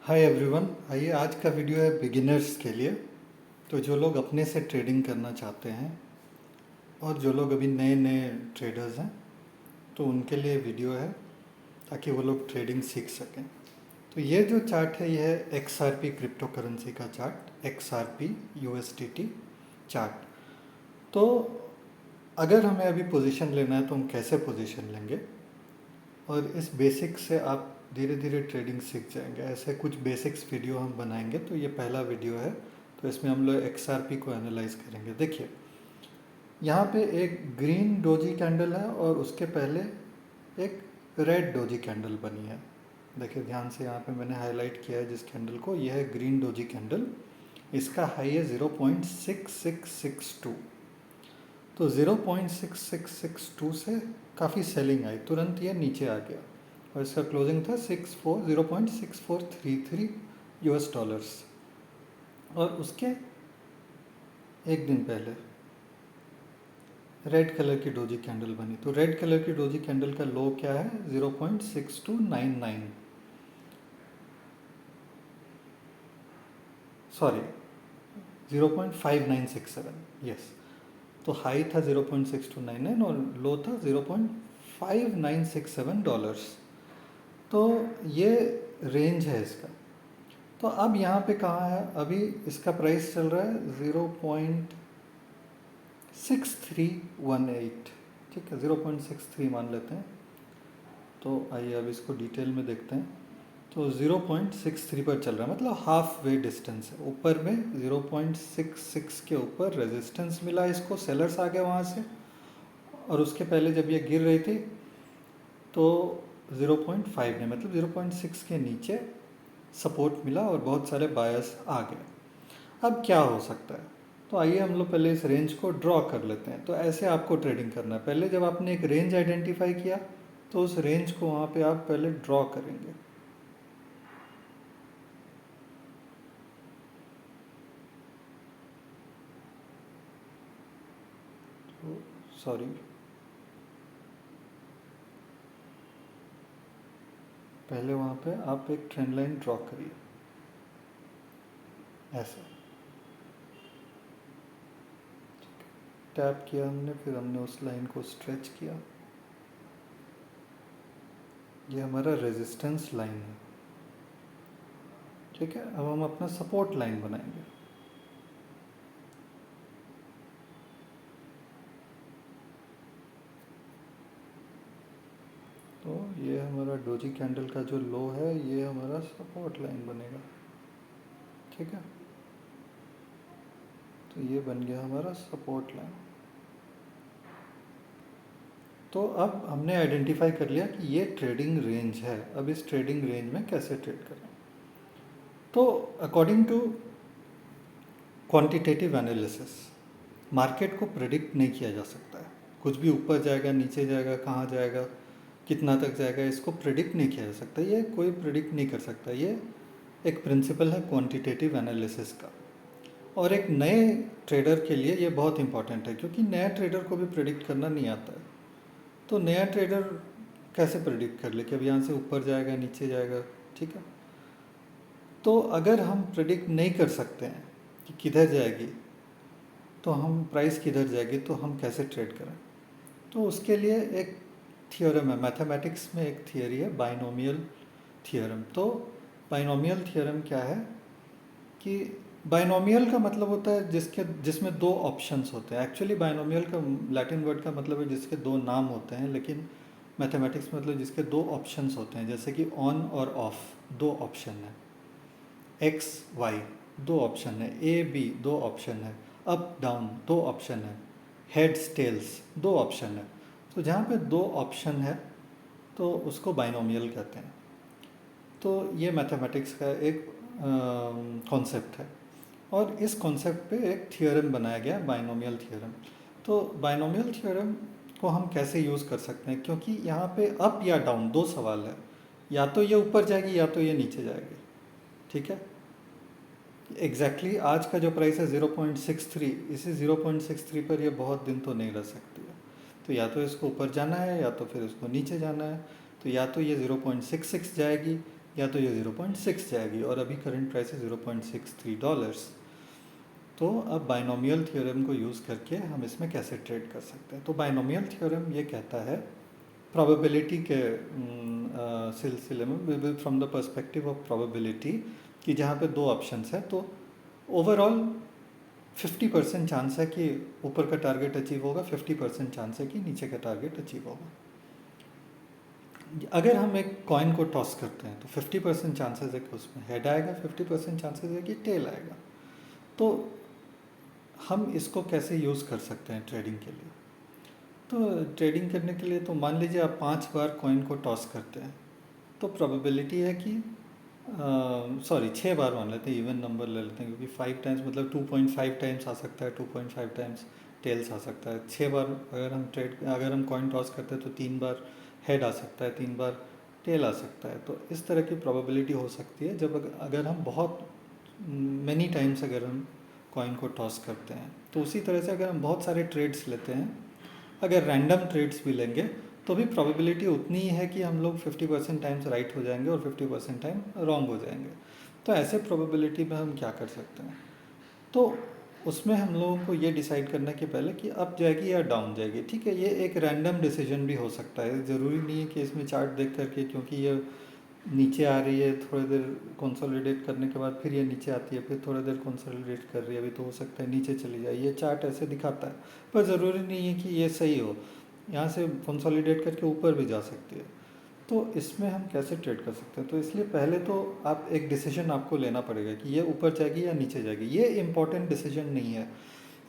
Hi everyone. आइए आज का वीडियो है बिगिनर्स के लिए। तो जो लोग अपने से ट्रेडिंग करना चाहते हैं और जो लोग अभी नए नए ट्रेडर्स हैं तो उनके लिए वीडियो है, ताकि वो लोग ट्रेडिंग सीख सकें। तो ये जो चार्ट है, ये है XRP क्रिप्टो करेंसी का चार्ट, XRP USDT चार्ट। तो अगर हमें अभी पोजीशन लेना है तो हम कैसे पोजीशन लेंगे, और इस बेसिक से आप धीरे धीरे ट्रेडिंग सीख जाएंगे। ऐसे कुछ बेसिक्स वीडियो हम बनाएंगे। तो ये पहला वीडियो है, तो इसमें हम लोग XRP को एनालाइज करेंगे। देखिए, यहाँ पे एक ग्रीन डोजी कैंडल है और उसके पहले एक रेड डोजी कैंडल बनी है। देखिए ध्यान से, यहाँ पे मैंने हाईलाइट किया है जिस कैंडल को, यह है ग्रीन डोजी कैंडल। इसका हाई है 0.6662। तो 0.6662 से काफ़ी सेलिंग आई, तुरंत ये नीचे आ गया और इसका क्लोजिंग था 0.6433 US डॉलर्स। और उसके एक दिन पहले रेड कलर की डोजी कैंडल बनी। तो रेड कलर की डोजी कैंडल का लो क्या है? 0.6299, सॉरी 0.5967, यस। तो हाई था 0.6299 और लो था 0.5967 डॉलर्स। तो ये रेंज है इसका। तो अब यहाँ पे कहाँ है? अभी इसका प्राइस चल रहा है 0.6318, ठीक है, 0.63 मान लेते हैं। तो आइए अब इसको डिटेल में देखते हैं। तो 0.63 पर चल रहा है, मतलब हाफ वे डिस्टेंस है। ऊपर में 0.66 के ऊपर रेजिस्टेंस मिला इसको, सेलर्स आ गए वहाँ से। और उसके पहले जब ये गिर रही थी तो 0.5 ने, मतलब 0.6 के नीचे सपोर्ट मिला और बहुत सारे बायर्स आ गए। अब क्या हो सकता है? तो आइए हम लोग पहले इस रेंज को ड्रॉ कर लेते हैं। तो ऐसे आपको ट्रेडिंग करना है। पहले जब आपने एक रेंज आइडेंटिफाई किया तो उस रेंज को वहाँ पे आप पहले ड्रॉ करेंगे। तो सॉरी, पहले वहाँ पे आप एक ट्रेंड लाइन ड्रॉ करिए ऐसा। टैप किया हमने, फिर हमने उस लाइन को स्ट्रेच किया। ये हमारा रेजिस्टेंस लाइन है, ठीक है। अब हम अपना सपोर्ट लाइन बनाएंगे। तो ये हमारा डोजी कैंडल का जो लो है, ये हमारा सपोर्ट लाइन बनेगा, ठीक है। तो ये बन गया हमारा सपोर्ट लाइन। तो अब हमने आइडेंटिफाई कर लिया कि ये ट्रेडिंग रेंज है। अब इस ट्रेडिंग रेंज में कैसे ट्रेड करें? तो according to quantitative analysis, market को प्रेडिक्ट नहीं किया जा सकता है। कुछ भी ऊपर जाएगा, नीचे जाएगा, कहाँ जाएगा, कितना तक जाएगा, इसको प्रेडिक्ट नहीं किया जा सकता। ये कोई प्रेडिक्ट नहीं कर सकता। ये एक प्रिंसिपल है क्वांटिटेटिव एनालिसिस का। और एक नए ट्रेडर के लिए ये बहुत इंपॉर्टेंट है, क्योंकि नया ट्रेडर को भी प्रेडिक्ट करना नहीं आता है। तो नया ट्रेडर कैसे प्रेडिक्ट कर ले कि अब यहाँ से ऊपर जाएगा, नीचे जाएगा, ठीक है। तो अगर हम प्रेडिक्ट नहीं कर सकते हैं कि किधर जाएगी, तो हम प्राइस किधर जाएगी, तो हम कैसे ट्रेड करें? तो उसके लिए एक थियोरम है, मैथमेटिक्स में एक थियोरी है, बाइनोमियल थियोरम। तो बाइनोमियल थियोरम क्या है कि बाइनोमियल का मतलब होता है जिसमें दो ऑप्शंस होते हैं। एक्चुअली बाइनोमियल का लैटिन वर्ड का मतलब है जिसके दो नाम होते हैं, लेकिन मैथमेटिक्स में मतलब जिसके दो ऑप्शंस होते हैं। जैसे कि ऑन और ऑफ, दो ऑप्शन है। एक्स वाई दो ऑप्शन है, ए बी दो ऑप्शन है, अप डाउन दो ऑप्शन है, हेड्स टेल्स दो ऑप्शन है। तो जहाँ पे दो ऑप्शन है तो उसको बाइनोमियल कहते हैं। तो ये मैथमेटिक्स का एक कॉन्सेप्ट है। और इस कॉन्सेप्ट पे एक थियोरम बनाया गया, बाइनोमियल थियोरम। तो बाइनोमियल थियोरम को हम कैसे यूज़ कर सकते हैं, क्योंकि यहाँ पे अप या डाउन दो सवाल है। या तो ये ऊपर जाएगी या तो ये नीचे जाएगी, ठीक है। एग्जैक्टली आज का जो प्राइस है 0.63, इसी 0.63 पर ये बहुत दिन तो नहीं रह सकती है। तो या तो इसको ऊपर जाना है या तो फिर इसको नीचे जाना है। तो या तो ये 0.66 जाएगी या तो ये 0.6 जाएगी, और अभी करंट प्राइस है $0.63। तो अब बाइनोमियल थ्योरम को यूज़ करके हम इसमें कैसे ट्रेड कर सकते हैं। तो बाइनोमियल थ्योरम ये कहता है प्रोबेबिलिटी के सिलसिले में, from the perspective of probability, कि जहाँ पे दो ऑप्शंस है, तो ओवरऑल 50% चांस है कि ऊपर का टारगेट अचीव होगा, 50% चांस है कि नीचे का टारगेट अचीव होगा। अगर हम एक कॉइन को टॉस करते हैं तो 50% चांसेस है कि उसमें हेड आएगा, 50% चांसेस है कि टेल आएगा। तो हम इसको कैसे यूज़ कर सकते हैं ट्रेडिंग के लिए। तो ट्रेडिंग करने के लिए तो मान लीजिए आप 5 बार कॉइन को टॉस करते हैं, तो प्रोबेबिलिटी है कि 6 बार मान लेते हैं, इवन नंबर ले लेते हैं, क्योंकि 5 टाइम्स मतलब 2.5 टाइम्स आ सकता है, 2.5 टाइम्स टेल्स आ सकता है। 6 बार अगर हम कॉइन टॉस करते हैं तो 3 बार हेड आ सकता है, 3 बार टेल आ सकता है। तो इस तरह की प्रोबेबिलिटी हो सकती है जब अगर हम बहुत मैनी टाइम्स अगर हम कॉइन को टॉस करते हैं। तो उसी तरह से अगर हम बहुत सारे ट्रेड्स लेते हैं, अगर रैंडम ट्रेड्स भी लेंगे, तो भी प्रोबेबिलिटी उतनी ही है कि हम लोग 50% टाइम्स राइट हो जाएंगे और 50% टाइम रॉन्ग हो जाएंगे। तो ऐसे प्रोबेबिलिटी में हम क्या कर सकते हैं, तो उसमें हम लोगों को ये डिसाइड करना कि पहले कि अप जाएगी या डाउन जाएगी। ठीक है, ये एक रैंडम डिसीजन भी हो सकता है, ज़रूरी नहीं है कि इसमें चार्ट देख करके, क्योंकि ये नीचे आ रही है, थोड़ी देर कंसोलिडेट करने के बाद फिर ये नीचे आती है, फिर थोड़ी देर कंसोलिडेट कर रही है, अभी तो हो सकता है नीचे चली जाए, ये चार्ट ऐसे दिखाता है। पर ज़रूरी नहीं है कि ये सही हो, यहाँ से कंसोलिडेट करके ऊपर भी जा सकती है। तो इसमें हम कैसे ट्रेड कर सकते हैं, तो इसलिए पहले तो आप एक डिसीजन आपको लेना पड़ेगा कि ये ऊपर जाएगी या नीचे जाएगी। ये इम्पॉर्टेंट डिसीजन नहीं है।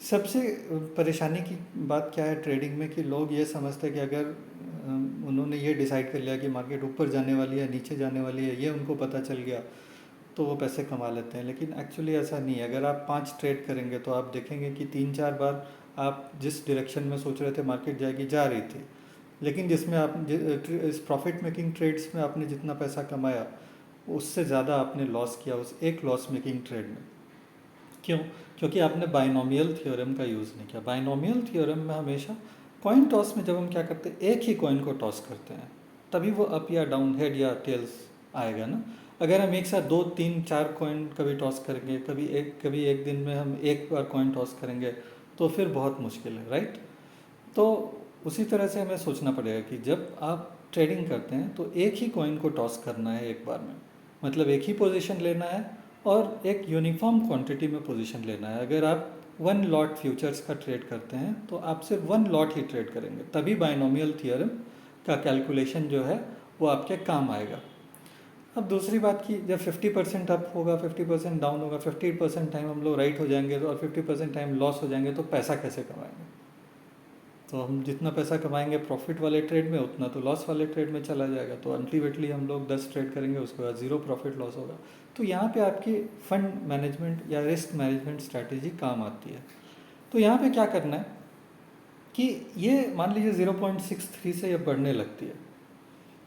सबसे परेशानी की बात क्या है ट्रेडिंग में, कि लोग ये समझते हैं कि अगर उन्होंने ये डिसाइड कर लिया कि मार्केट ऊपर जाने वाली है, नीचे जाने वाली है, ये उनको पता चल गया, तो वो पैसे कमा लेते हैं। लेकिन एक्चुअली ऐसा नहीं है। अगर आप 5 ट्रेड करेंगे तो आप देखेंगे कि 3-4 बार आप जिस डायरेक्शन में सोच रहे थे मार्केट जाएगी, जा रही थी, लेकिन जिसमें आप इस प्रॉफिट मेकिंग ट्रेड्स में आपने जितना पैसा कमाया, उससे ज़्यादा आपने लॉस किया उस एक लॉस मेकिंग ट्रेड में। क्यों? क्योंकि आपने बाइनोमियल थ्योरम का यूज़ नहीं किया। बाइनोमियल थ्योरम में हमेशा कॉइन टॉस में जब हम क्या करते हैं, एक ही कॉइन को टॉस करते हैं, तभी वो अप या डाउन, हेड या टेल्स आएगा ना। अगर हम एक साथ 2-3-4 कॉइन कभी टॉस करेंगे, कभी एक दिन में हम एक बार कॉइन टॉस करेंगे, तो फिर बहुत मुश्किल है, राइट। तो उसी तरह से हमें सोचना पड़ेगा कि जब आप ट्रेडिंग करते हैं तो एक ही कॉइन को टॉस करना है एक बार में, मतलब एक ही पोजीशन लेना है और एक यूनिफॉर्म क्वांटिटी में पोजीशन लेना है। अगर आप 1 लॉट फ्यूचर्स का ट्रेड करते हैं तो आप सिर्फ 1 लॉट ही ट्रेड करेंगे, तभी बाइनोमियल थ्योरम का कैलकुलेशन जो है वो आपके काम आएगा। अब दूसरी बात की, जब 50% अप होगा, 50% डाउन होगा, 50% टाइम हम लोग राइट हो जाएंगे और 50% टाइम लॉस हो जाएंगे, तो पैसा कैसे कमाएंगे। तो हम जितना पैसा कमाएंगे प्रॉफिट वाले ट्रेड में, उतना तो लॉस वाले ट्रेड में चला जाएगा। तो अल्टीमेटली हम लोग 10 ट्रेड करेंगे, उसके बाद 0 प्रॉफिट लॉस होगा। तो यहाँ पे आपकी फंड मैनेजमेंट या रिस्क मैनेजमेंट स्ट्रैटेजी काम आती है। तो यहाँ पे क्या करना है कि ये मान लीजिए 0.63 से ये बढ़ने लगती है,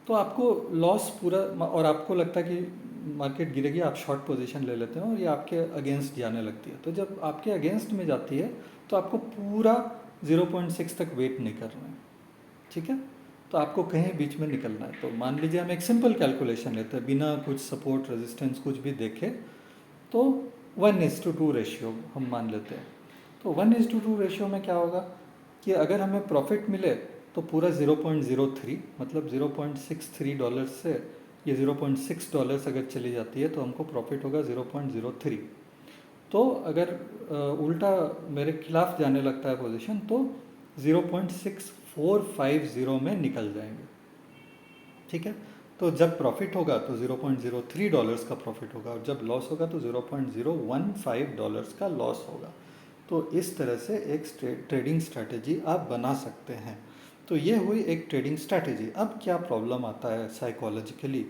तो आपको लॉस पूरा, और आपको लगता है कि मार्केट गिरेगी, आप शॉर्ट पोजीशन ले लेते हैं और ये आपके अगेंस्ट जाने लगती है। तो जब आपके अगेंस्ट में जाती है तो आपको पूरा 0.6 तक वेट नहीं करना है, ठीक है। तो आपको कहीं बीच में निकलना है। तो मान लीजिए हम एक सिंपल कैलकुलेशन लेते हैं, बिना कुछ सपोर्ट रेजिस्टेंस कुछ भी देखे, तो 1:2 रेशियो हम मान लेते हैं। तो 1:2 रेशियो में क्या होगा कि अगर हमें प्रॉफिट मिले तो पूरा 0.03, मतलब $0.63 से ये $0.6 अगर चली जाती है तो हमको प्रॉफिट होगा 0.03। तो अगर उल्टा मेरे खिलाफ जाने लगता है पोजीशन, तो 0.6450 में निकल जाएंगे, ठीक है। तो जब प्रॉफिट होगा तो $0.03 का प्रॉफिट होगा, और जब लॉस होगा तो $0.015 का लॉस होगा। तो इस तरह से एक ट्रेडिंग स्ट्रैटेजी आप बना सकते हैं। तो ये हुई एक ट्रेडिंग स्ट्रैटेजी। अब क्या प्रॉब्लम आता है साइकोलॉजिकली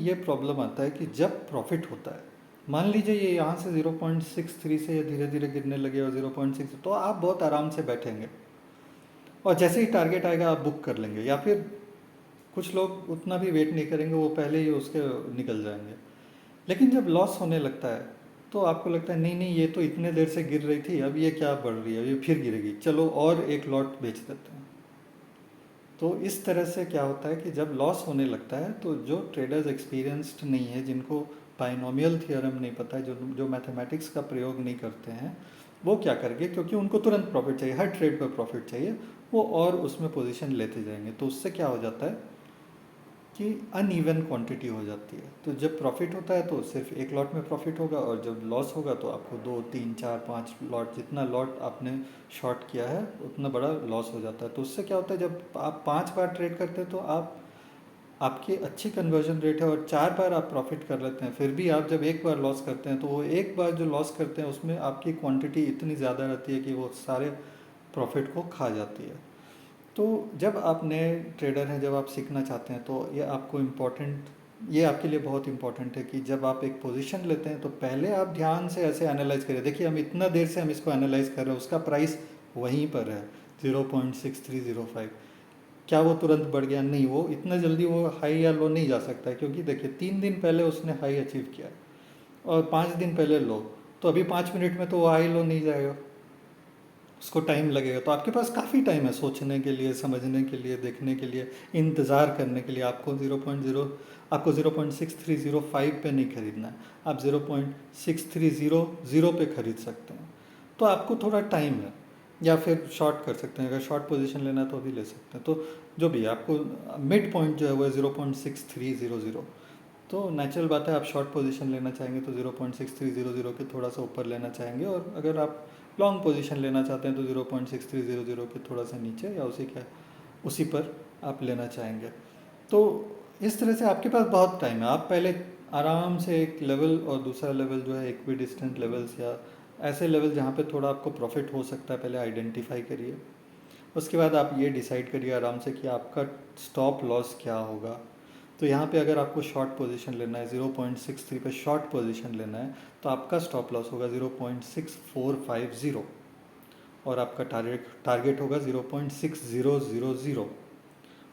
ये प्रॉब्लम आता है कि जब प्रॉफिट होता है, मान लीजिए ये यहाँ से 0.63 से ये धीरे धीरे गिरने लगे और 0.6, तो आप बहुत आराम से बैठेंगे और जैसे ही टारगेट आएगा आप बुक कर लेंगे, या फिर कुछ लोग उतना भी वेट नहीं करेंगे, वो पहले ही उसके निकल जाएंगे। लेकिन जब लॉस होने लगता है तो आपको लगता है नहीं ये तो इतने देर से गिर रही थी, अब ये क्या बढ़ रही है, ये फिर गिरेगी, चलो और एक लॉट बेच देते हैं। तो इस तरह से क्या होता है कि जब लॉस होने लगता है तो जो ट्रेडर्स एक्सपीरियंस्ड नहीं है, जिनको बाइनोमियल थियोरम नहीं पता है, जो जो मैथमेटिक्स का प्रयोग नहीं करते हैं, वो क्या करेंगे, क्योंकि उनको तुरंत प्रॉफिट चाहिए, हर ट्रेड पर प्रॉफिट चाहिए, वो और उसमें पोजीशन लेते जाएंगे। तो उससे क्या हो जाता है कि अनइवन क्वांटिटी हो जाती है। तो जब प्रॉफिट होता है तो सिर्फ एक लॉट में प्रॉफिट होगा, और जब लॉस होगा तो आपको 2 3 4 5 लॉट, जितना लॉट आपने शॉर्ट किया है उतना बड़ा लॉस हो जाता है। तो उससे क्या होता है, जब आप 5 बार ट्रेड करते हैं तो आपकी अच्छी कन्वर्जन रेट है, और 4 बार आप प्रॉफिट कर लेते हैं। फिर भी आप जब एक बार लॉस करते हैं तो वो एक बार जो लॉस करते हैं उसमें आपकी क्वांटिटी इतनी ज़्यादा रहती है कि वो सारे प्रॉफिट को खा जाती है। तो जब आप नए ट्रेडर हैं, जब आप सीखना चाहते हैं, तो ये आपके लिए बहुत इंपॉर्टेंट है कि जब आप एक पोजीशन लेते हैं तो पहले आप ध्यान से ऐसे एनालाइज करें। देखिए हम इतना देर से हम इसको एनालाइज कर रहे हैं, उसका प्राइस वहीं पर है 0.6305। क्या वो तुरंत बढ़ गया? नहीं, वो इतना जल्दी वो हाई या लो नहीं जा सकता है, क्योंकि देखिए 3 दिन पहले उसने हाई अचीव किया और 5 दिन पहले लो। तो अभी 5 मिनट में तो वो हाई लो नहीं जाएगा, उसको टाइम लगेगा। तो आपके पास काफ़ी टाइम है सोचने के लिए, समझने के लिए, देखने के लिए, इंतज़ार करने के लिए। आपको 0.6305 पे नहीं खरीदना है, आप 0.6300 पे खरीद सकते हैं। तो आपको थोड़ा टाइम है, या फिर शॉर्ट कर सकते हैं, अगर शॉर्ट पोजीशन लेना है तो भी ले सकते हैं। तो जो भी आपको मिड पॉइंट जो है वो है 0.6300। तो नेचुरल बात है, आप शॉर्ट पोजीशन लेना चाहेंगे तो 0.6300 के थोड़ा सा ऊपर लेना चाहेंगे, और अगर आप लॉन्ग पोजीशन लेना चाहते हैं तो 0.6300 के थोड़ा सा नीचे या उसी पर आप लेना चाहेंगे। तो इस तरह से आपके पास बहुत टाइम है। आप पहले आराम से एक लेवल और दूसरा लेवल जो है इक्वी डिस्टेंट लेवल्स, या ऐसे लेवल जहाँ पे थोड़ा आपको प्रॉफिट हो सकता है, पहले आइडेंटिफाई करिए। उसके बाद आप ये डिसाइड करिए आराम से कि आपका स्टॉप लॉस क्या होगा। तो यहाँ पे अगर आपको शॉर्ट पोजीशन लेना है, 0.63 पे शॉर्ट पोजीशन लेना है, तो आपका स्टॉप लॉस होगा 0.6450, और आपका टारगेट होगा 0.6000।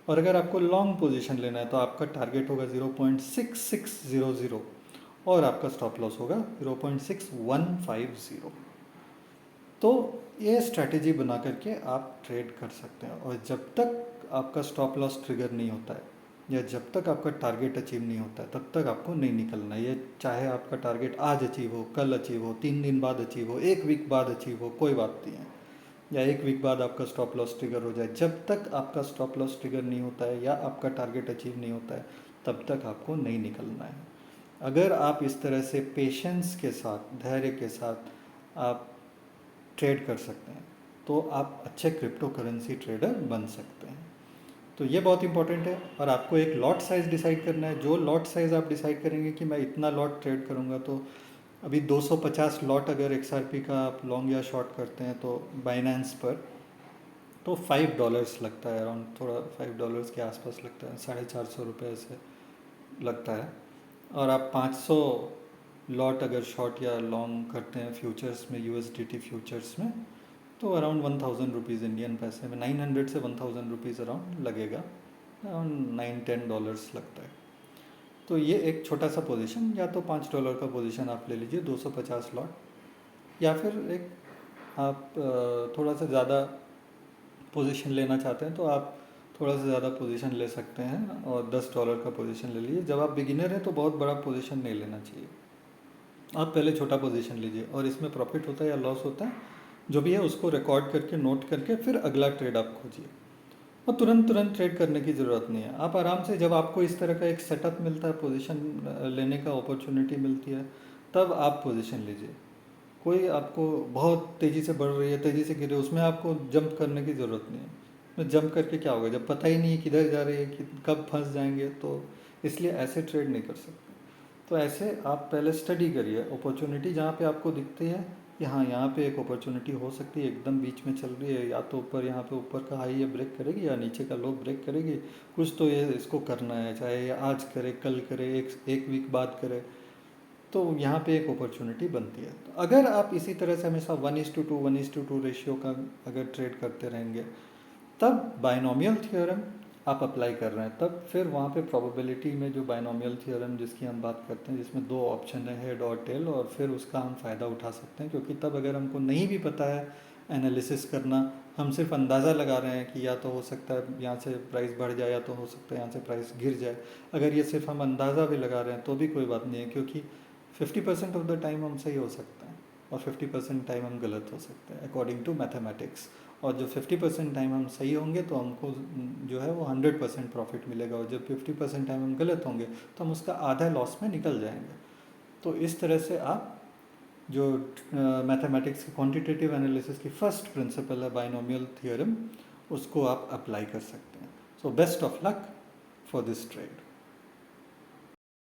और अगर आपको लॉन्ग पोजीशन लेना है तो आपका टारगेट होगा 0.6600, और आपका स्टॉप लॉस होगा 0.6150। तो ये स्ट्रैटेजी बना करके आप ट्रेड कर सकते हैं। और जब तक आपका स्टॉप लॉस ट्रिगर नहीं होता है, या जब तक आपका टारगेट अचीव नहीं होता है, तब तक आपको नहीं निकलना है। ये चाहे आपका टारगेट आज अचीव हो, कल अचीव हो, 3 दिन बाद अचीव हो, 1 वीक बाद अचीव हो, कोई बात नहीं है। या 1 वीक बाद आपका स्टॉप लॉस ट्रिगर हो जाए, जब तक आपका स्टॉप लॉस ट्रिगर नहीं होता है या आपका टारगेट अचीव नहीं होता है, तब तक आपको नहीं निकलना है। अगर आप इस तरह से पेशेंस के साथ, धैर्य के साथ आप ट्रेड कर सकते हैं, तो आप अच्छे क्रिप्टो करेंसी ट्रेडर बन सकते हैं। तो ये बहुत इंपॉर्टेंट है। और आपको एक लॉट साइज़ डिसाइड करना है। जो लॉट साइज़ आप डिसाइड करेंगे कि मैं इतना लॉट ट्रेड करूँगा, तो अभी 250 लॉट अगर XRP का आप लॉन्ग या शॉर्ट करते हैं तो बाइनेंस पर, तो $5 लगता है, अराउंड थोड़ा $5 के आसपास लगता है, 450 रुपये से लगता है। और आप 500 लॉट अगर शॉर्ट या लॉन्ग करते हैं फ्यूचर्स में, USDT फ्यूचर्स में, तो अराउंड 1000 रुपीज़ इंडियन पैसे में 900 से 1000 रुपीज़ अराउंड लगेगा, अराउंड $9-10 लगता है। तो ये एक छोटा सा पोजीशन, या तो $5 का पोजीशन आप ले लीजिए 250 लॉट, या फिर एक आप थोड़ा सा ज़्यादा पोजीशन लेना चाहते हैं तो आप थोड़ा सा ज़्यादा पोजीशन ले सकते हैं, और $10 का पोजीशन ले लीजिए। जब आप बिगिनर हैं तो बहुत बड़ा पोजीशन नहीं लेना चाहिए, आप पहले छोटा पोजीशन लीजिए, और इसमें प्रॉफिट होता है या लॉस होता है जो भी है उसको रिकॉर्ड करके, नोट करके, फिर अगला ट्रेड आप खोजिए। और तुरंत तुरंत ट्रेड करने की ज़रूरत नहीं है। आप आराम से, जब आपको इस तरह का एक सेटअप मिलता है, पोजीशन लेने का अपॉर्चुनिटी मिलती है, तब आप पोजीशन लीजिए। कोई आपको बहुत तेज़ी से बढ़ रही है, तेज़ी से गिर रही है, उसमें आपको जंप करने की ज़रूरत नहीं है। उसमें जंप करके क्या होगा, जब पता ही नहीं है किधर जा रही है, कि कब फंस जाएंगे, तो इसलिए ऐसे ट्रेड नहीं कर सकते। तो ऐसे आप पहले स्टडी करिए अपॉर्चुनिटी, जहाँ पे आपको दिखती है कि हाँ यहाँ पे एक अपॉर्चुनिटी हो सकती है, एकदम बीच में चल रही है, या तो ऊपर, यहाँ पे ऊपर का हाई ये ब्रेक करेगी, या नीचे का लो ब्रेक करेगी, कुछ तो ये इसको करना है, चाहे ये आज करे, कल करे, एक वीक बाद करे, तो यहाँ पे एक अपॉर्चुनिटी बनती है। तो अगर आप इसी तरह से हमेशा 1:2 रेशियो का अगर ट्रेड करते रहेंगे, तब बाइनोमियल थ्योरम आप अप्लाई कर रहे हैं, तब फिर वहाँ पे प्रोबेबिलिटी में जो बाइनोमियल थ्योरम जिसकी हम बात करते हैं, जिसमें 2 ऑप्शन है, हेड और टेल, और फिर उसका हम फ़ायदा उठा सकते हैं। क्योंकि तब अगर हमको नहीं भी पता है एनालिसिस करना, हम सिर्फ अंदाज़ा लगा रहे हैं कि या तो हो सकता है यहाँ से प्राइस बढ़ जाए, या तो हो सकता है यहाँ से प्राइस गिर जाए। अगर ये सिर्फ हम अंदाज़ा भी लगा रहे हैं तो भी कोई बात नहीं है, क्योंकि 50% ऑफ द टाइम हम सही हो सकते हैं और 50% टाइम हम गलत हो सकते हैं अकॉर्डिंग टू मैथमेटिक्स। और जो 50% टाइम हम सही होंगे तो हमको जो है वो 100% प्रॉफिट मिलेगा, और जब 50% टाइम हम गलत होंगे तो हम उसका आधा लॉस में निकल जाएंगे। तो इस तरह से आप जो मैथमेटिक्स की क्वांटिटेटिव एनालिसिस की फर्स्ट प्रिंसिपल है बाइनोमियल थ्योरम, उसको आप अप्लाई कर सकते हैं। So best of luck for this trade.